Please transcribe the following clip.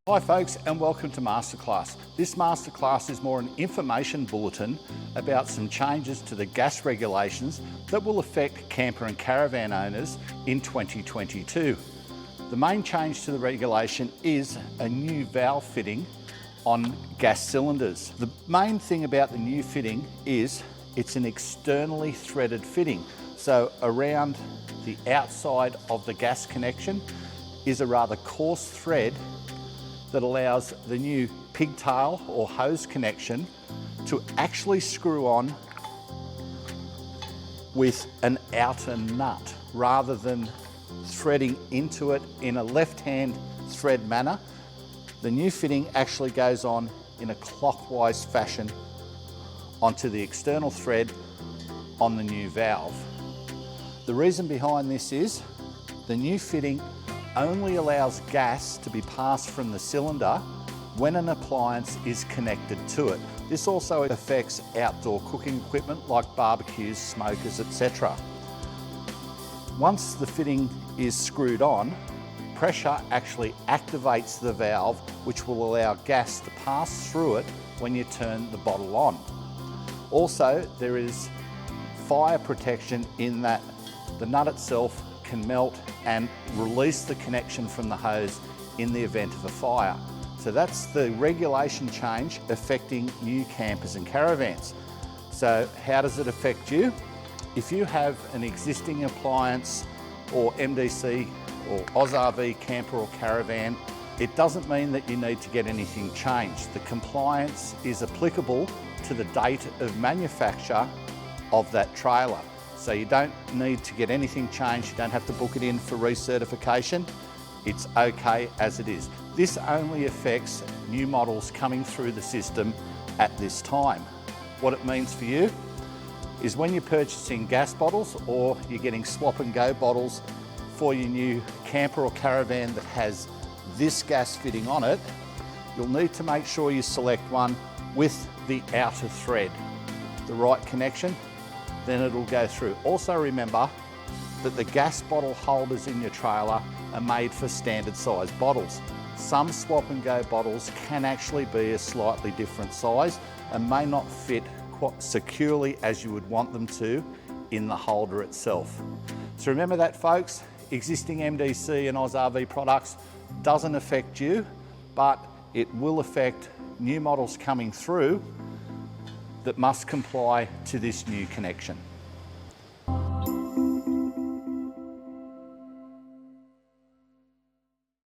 Hi folks, and welcome to Masterclass. This Masterclass is more an information bulletin about some changes to the gas regulations that will affect camper and caravan owners in 2022. The main change to the regulation is a new valve fitting on gas cylinders. The main thing about the new fitting is it's an externally threaded fitting. So around the outside of the gas connection is a rather coarse thread that allows the new pigtail or hose connection to actually screw on with an outer nut rather than threading into it in a left-hand thread manner. The new fitting actually goes on in a clockwise fashion onto the external thread on the new valve. The reason behind this is the new fitting only allows gas to be passed from the cylinder when an appliance is connected to it. This also affects outdoor cooking equipment like barbecues, smokers, etc. Once the fitting is screwed on, pressure actually activates the valve, which will allow gas to pass through it when you turn the bottle on. Also, there is fire protection in that the nut itself can melt and release the connection from the hose in the event of a fire. So that's the regulation change affecting new campers and caravans. So how does it affect you? If you have an existing appliance or MDC or AusRV camper or caravan, it doesn't mean that you need to get anything changed. The compliance is applicable to the date of manufacture of that trailer. So you don't need to get anything changed, you don't have to book it in for recertification. It's okay as it is. This only affects new models coming through the system at this time. What it means for you is when you're purchasing gas bottles or you're getting swap and go bottles for your new camper or caravan that has this gas fitting on it, you'll need to make sure you select one with the outer thread, the right connection, then it'll go through. Also remember that the gas bottle holders in your trailer are made for standard size bottles. Some swap and go bottles can actually be a slightly different size and may not fit quite securely as you would want them to in the holder itself. So remember that folks, existing MDC and AusRV products doesn't affect you, but it will affect new models coming through that must comply to this new connection.